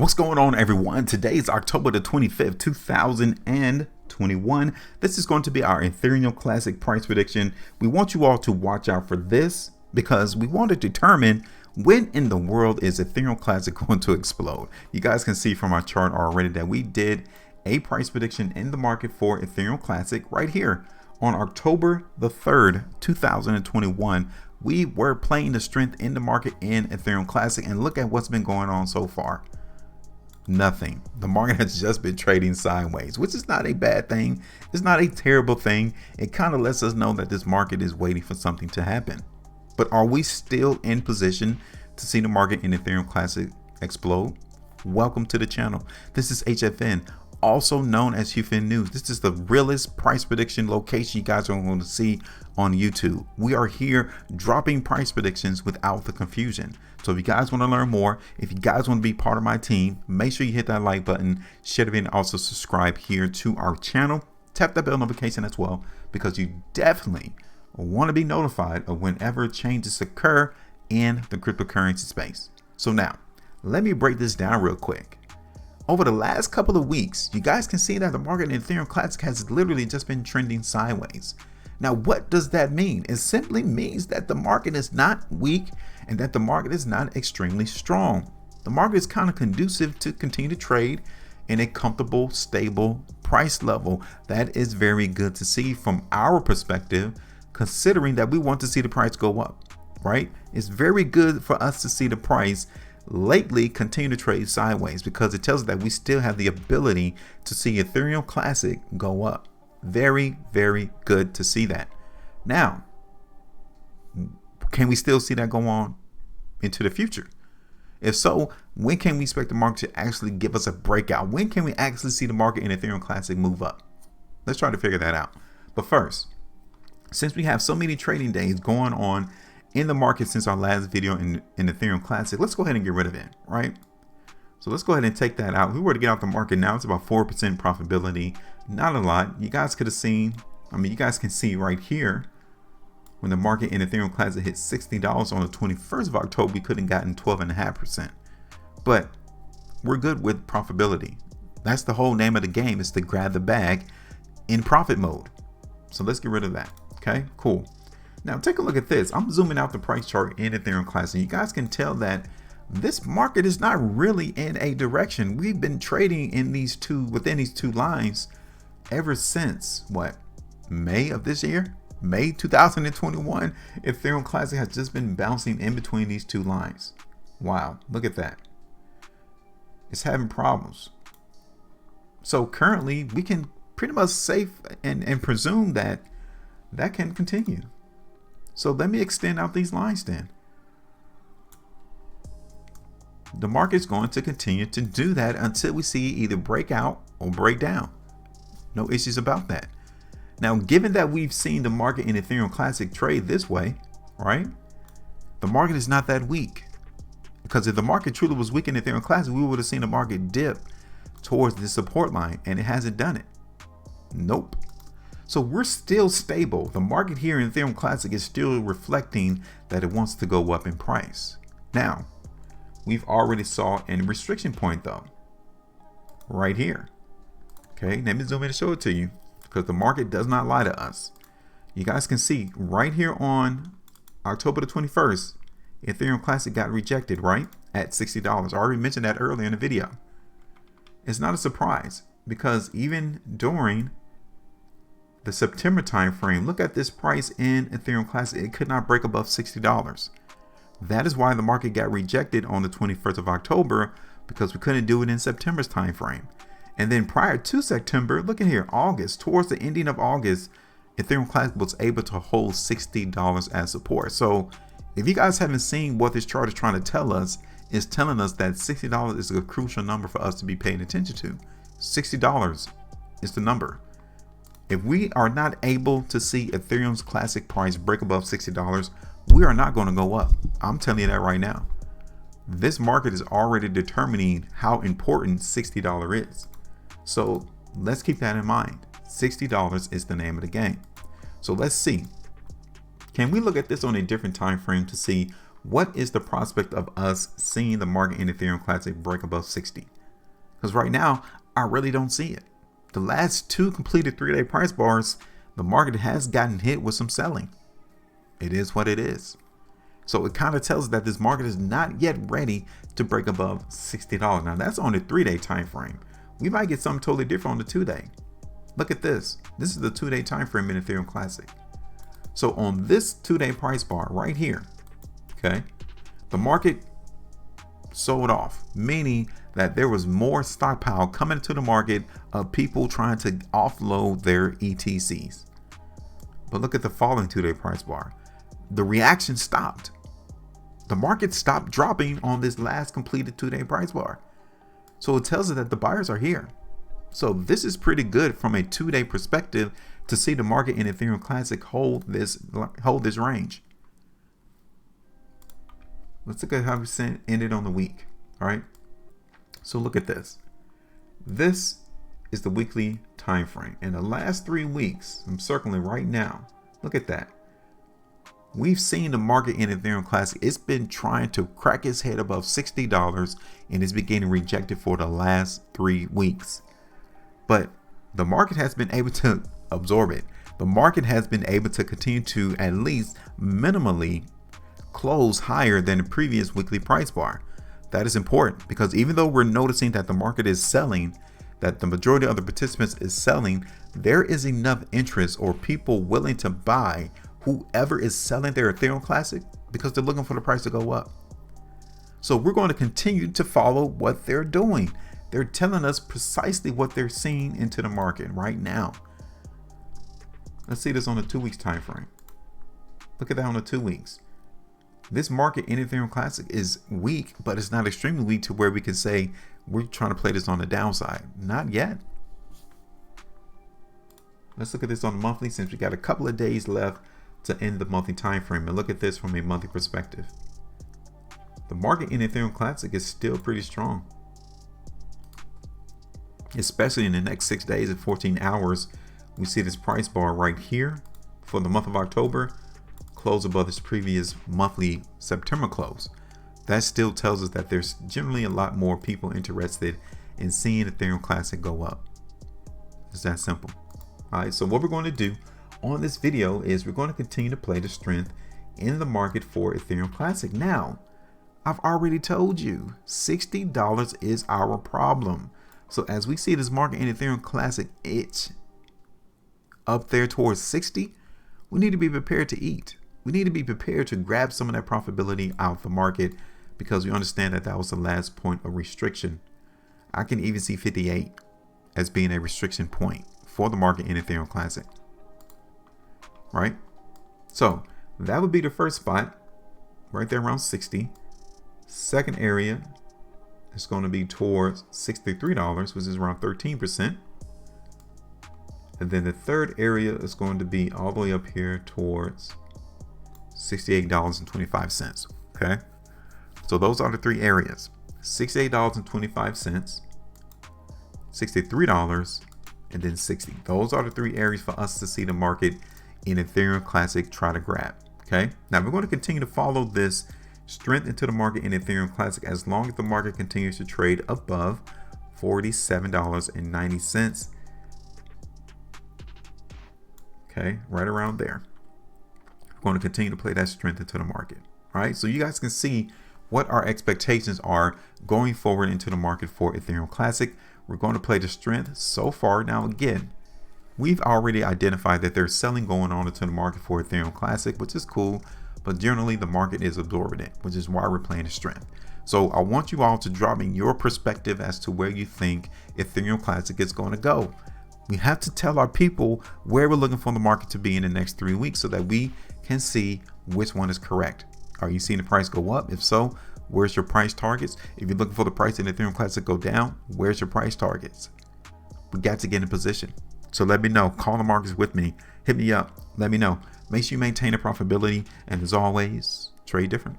What's going on, everyone? Today is October the 25th, 2021. This is going to be our Ethereum Classic price prediction. We want you all to watch out for this because we want to determine when in the world is Ethereum Classic going to explode. You guys can see from our chart already that we did a price prediction in the market for Ethereum Classic right here on October the 3rd, 2021. We were playing the strength in the market in Ethereum Classic, and look at what's been going on so far. Nothing. The market has just been trading sideways, which is not a bad thing. It's not a terrible thing. It kind of lets us know that this market is waiting for something to happen. But are we still in position to see the market in Ethereum Classic explode? Welcome to the channel. This is HueFin, also known as HueFin News. This is the realest price prediction location you guys are going to see on YouTube. We are here dropping price predictions without the confusion. So if you guys want to learn more, if you guys want to be part of my team, make sure you hit that like button, share the video, and also subscribe here to our channel. Tap that bell notification as well, because you definitely want to be notified of whenever changes occur in the cryptocurrency space. So now, let me break this down real quick. Over the last couple of weeks, you guys can see that the market in Ethereum Classic has literally just been trending sideways. Now, what does that mean? It simply means that the market is not weak and that the market is not extremely strong. The market is kind of conducive to continue to trade in a comfortable, stable price level. That is very good to see from our perspective, considering that we want to see the price go up, right? It's very good for us to see the price lately continue to trade sideways, because it tells us that we still have the ability to see Ethereum Classic go up. Very, very good to see that. Now, can we still see that go on into the future? If so, when can we expect the market to actually give us a breakout? When can we actually see the market in Ethereum Classic move up? Let's try to figure that out. But first, since we have so many trading days going on in the market since our last video in Ethereum Classic, let's go ahead and get rid of it, right? So let's go ahead and take that out. If we were to get out the market now, it's about 4% profitability. Not a lot. You guys could have seen, you guys can see right here, when the market in Ethereum Classic hit $60 on the 21st of October, we could have gotten 12.5%. But we're good with profitability. That's the whole name of the game, is to grab the bag in profit mode. So let's get rid of that. Okay, cool. Now take a look at this. I'm zooming out the price chart in Ethereum Classic. You guys can tell that this market is not really in a direction. We've been trading in within these two lines ever since what, May of this year? May 2021. Ethereum Classic has just been bouncing in between these two lines. Wow, look at that. It's having problems. So currently we can pretty much safe and presume that that can continue. So let me extend out these lines then. The market's going to continue to do that until we see either break out or break down. No issues about that. Now, given that we've seen the market in Ethereum Classic trade this way, right? The market is not that weak, because if the market truly was weak in Ethereum Classic, we would have seen the market dip towards the support line, and it hasn't done it. Nope. So we're still stable. The market here in Ethereum Classic is still reflecting that it wants to go up in price. Now, we've already saw a restriction point though, right here. Okay, let me zoom in and show it to you, because the market does not lie to us. You guys can see right here on October the 21st, Ethereum Classic got rejected, right? At $60. I already mentioned that earlier in the video. It's not a surprise, because even during the September time frame, look at this price in Ethereum Classic. It could not break above $60. That is why the market got rejected on the 21st of October, because we couldn't do it in September's time frame. And then prior to September, look at here, August, towards the ending of August, Ethereum Classic was able to hold $60 as support. So if you guys haven't seen what this chart is trying to tell us, it's telling us that $60 is a crucial number for us to be paying attention to. $60 is the number. If we are not able to see Ethereum's Classic price break above $60, we are not going to go up. I'm telling you that right now. This market is already determining how important $60 is. So let's keep that in mind. $60 is the name of the game. So let's see. Can we look at this on a different time frame to see what is the prospect of us seeing the market in Ethereum Classic break above 60? Because right now, I really don't see it. The last 2 completed 3-day price bars, the market has gotten hit with some selling. It is what it is. So it kind of tells us that this market is not yet ready to break above $60. Now that's on the 3-day time frame. We might get something totally different on the 2-day. Look at this. This is the 2-day time frame in Ethereum Classic. So on this 2-day price bar right here, okay, the market sold off, meaning that there was more stockpile coming into the market of people trying to offload their ETCs. But look at the following 2-day price bar. The reaction stopped. The market stopped dropping on this last completed 2-day price bar. So it tells us that the buyers are here. So this is pretty good from a 2-day perspective to see the market in Ethereum Classic hold this range. Let's look at how it ended on the week. All right. So look at this. This is the weekly time frame. In the last 3 weeks, I'm circling right now. Look at that. We've seen the market in Ethereum Classic. It's been trying to crack its head above $60 and it's been getting rejected for the last 3 weeks. But the market has been able to absorb it. The market has been able to continue to at least minimally close higher than the previous weekly price bar. That is important because even though we're noticing that the market is selling, that the majority of the participants is selling, there is enough interest or people willing to buy whoever is selling their Ethereum Classic because they're looking for the price to go up. So we're going to continue to follow what they're doing. They're telling us precisely what they're seeing into the market right now. Let's see this on the 2 weeks time frame. Look at that on the 2 weeks. This market in Ethereum Classic is weak, but it's not extremely weak to where we can say we're trying to play this on the downside. Not yet. Let's look at this on the monthly since we got a couple of days left to end the monthly time frame, and look at this from a monthly perspective. The market in Ethereum Classic is still pretty strong, especially in the next 6 days and 14 hours. We see this price bar right here for the month of October close above this previous monthly September close. That still tells us that there's generally a lot more people interested in seeing Ethereum Classic go up. It's that simple. All right, so what we're going to do on this video is we're going to continue to play the strength in the market for Ethereum Classic. Now, I've already told you $60 is our problem. So as we see this market in Ethereum Classic itch up there towards 60, we need to be prepared to eat. We need to be prepared to grab some of that profitability out of the market because we understand that that was the last point of restriction. I can even see 58 as being a restriction point for the market in Ethereum Classic. Right? So that would be the first spot right there around 60. Second area is going to be towards $63, which is around 13%. And then the third area is going to be all the way up here towards $68.25. Okay. So those are the 3 areas: $68.25, $63, and then 60. Those are the 3 areas for us to see the market in Ethereum Classic try to grab. Okay. Now we're going to continue to follow this strength into the market in Ethereum Classic as long as the market continues to trade above $47.90. Okay, right around there. We're going to continue to play that strength into the market. All right, so you guys can see what our expectations are going forward into the market for Ethereum Classic. We're going to play the strength so far. Now again, we've already identified that there's selling going on into the market for Ethereum Classic, which is cool, but generally the market is absorbing it, which is why we're playing the strength. So I want you all to drop in your perspective as to where you think Ethereum Classic is going to go. We have to tell our people where we're looking for the market to be in the next 3 weeks so that we can see which one is correct. Are you seeing the price go up? If so, where's your price targets? If you're looking for the price in Ethereum Classic go down, where's your price targets? We got to get in position. So let me know. Call the markets with me. Hit me up. Let me know. Make sure you maintain a profitability. And as always, trade different.